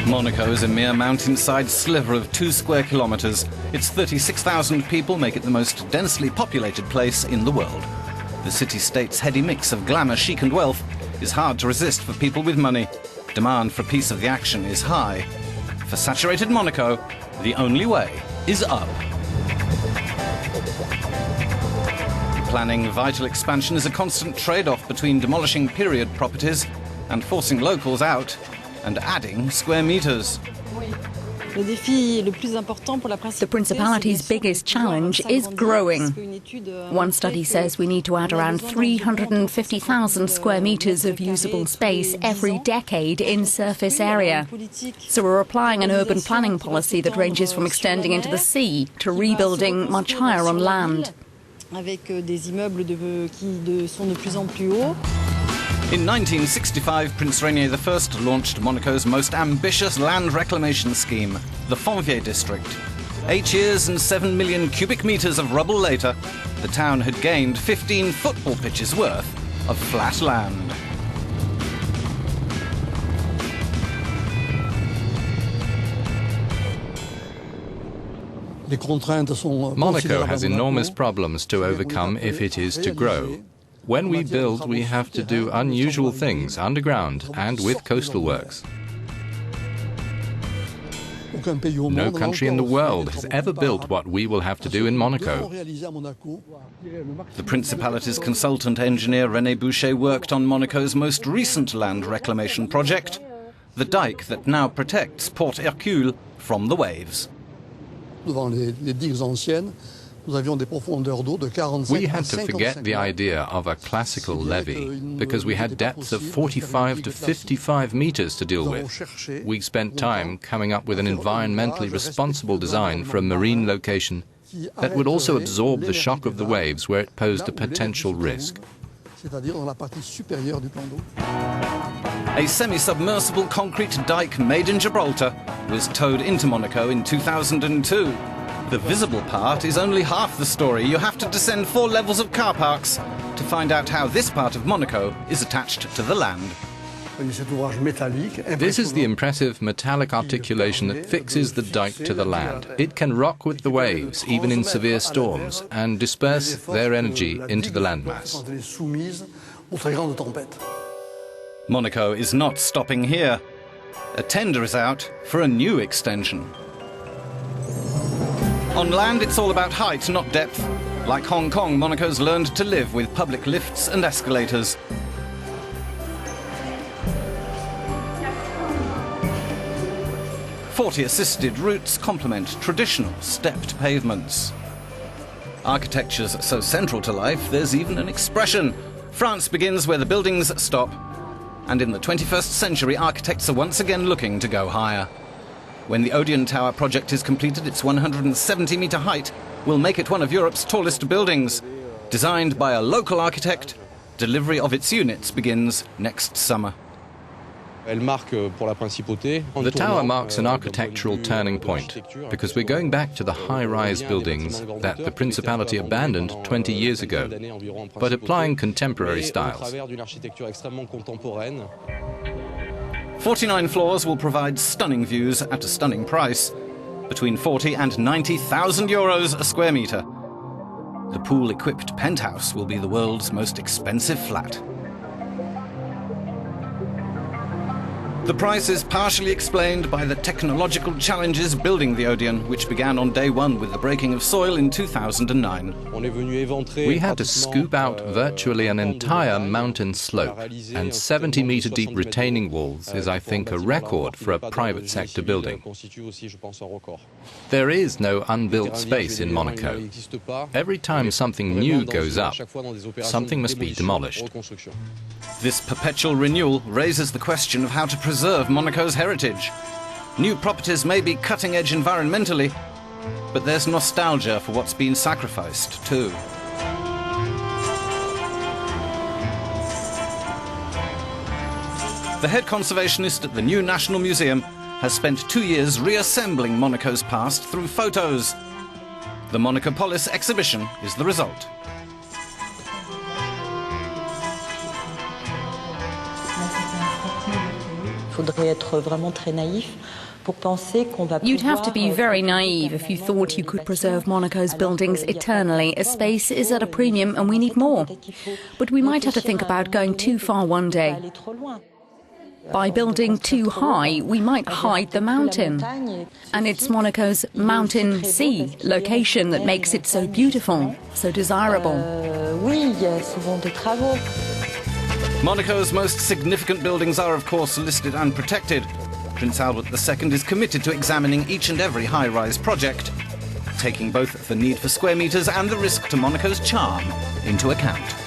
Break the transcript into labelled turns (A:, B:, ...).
A: Monaco is a mere mountainside sliver of 2 square kilometres. Its 36,000 people make it the most densely populated place in the world. The city-state's heady mix of glamour, chic and wealth is hard to resist for people with money. Demand for a piece of the action is high. For saturated Monaco, the only way is up. Planning vital expansion is a constant trade-off between demolishing period properties and forcing locals out and adding square meters.
B: The Principality's biggest challenge is growing. One study says we need to add around 350,000 square meters of usable space every decade in surface area. So we're applying an urban planning policy that ranges from extending into the sea to rebuilding much higher on land.
A: In 1965, Prince Rainier I launched Monaco's most ambitious land reclamation scheme, the Fonvier district. 8 years and 7 million cubic meters of rubble later, the town had gained 15 football pitches worth of flat land.
C: Monaco has enormous problems to overcome if it is to grow. When we build, we have to do unusual things underground and with coastal works. No country in the world has ever built what we will have to do in Monaco.
A: The Principality's consultant engineer René Boucher worked on Monaco's most recent land reclamation project, the dike that now protects Port Hercule from the waves.
C: We had to forget the idea of a classical levee because we had depths of 45 to 55 meters to deal with. We spent time coming up with an environmentally responsible design for a marine location that would also absorb the shock of the waves where it posed a potential risk.
A: A semi-submersible concrete dike made in Gibraltar was towed into Monaco in 2002. The visible part is only half the story. You have to descend 4 levels of car parks to find out how this part of Monaco is attached to the land.
C: This is the impressive metallic articulation that fixes the dike to the land. It can rock with the waves, even in severe storms, and disperse their energy into the landmass.
A: Monaco is not stopping here. A tender is out for a new extension. On land, it's all about height, not depth. Like Hong Kong, Monaco's learned to live with public lifts and escalators. "40-assisted routes complement traditional stepped pavements. Architecture's so central to life, there's even an expression. France begins where the buildings stop. And in the 21st century, architects are once again looking to go higher. When the Odeon Tower project is completed, its 170-meter height will make it one of Europe's tallest buildings. Designed by a local architect, delivery of its units begins next summer.
C: The tower marks an architectural turning point because we're going back to the high-rise buildings that the Principality abandoned 20 years ago, but applying contemporary styles.
A: 49 floors will provide stunning views at a stunning price, between 40 and 90,000 euros a square metre. The pool-equipped penthouse will be the world's most expensive flat. The price is partially explained by the technological challenges building the Odeon, which began on day one with the breaking of soil in 2009.
C: We had to scoop out virtually an entire mountain slope, and 70-meter deep retaining walls is, I think, a record for a private sector building. There is no unbuilt space in Monaco. Every time something new goes up, something must be demolished.
A: This perpetual renewal raises the question of how to preserve Monaco's heritage. New properties may be cutting-edge environmentally, but there's nostalgia for what's been sacrificed too. The head conservationist at the new National Museum has spent 2 years reassembling Monaco's past through photos. The Monacopolis exhibition is the result.
B: You'd have to be very naive if you thought you could preserve Monaco's buildings eternally. A space is at a premium and we need more. But we might have to think about going too far one day. By building too high, we might hide the mountain. And it's Monaco's mountain-sea location that makes it so beautiful, so desirable.
A: Monaco's most significant buildings are, of course, listed and protected. Prince Albert II is committed to examining each and every high-rise project, taking both the need for square metres and the risk to Monaco's charm into account.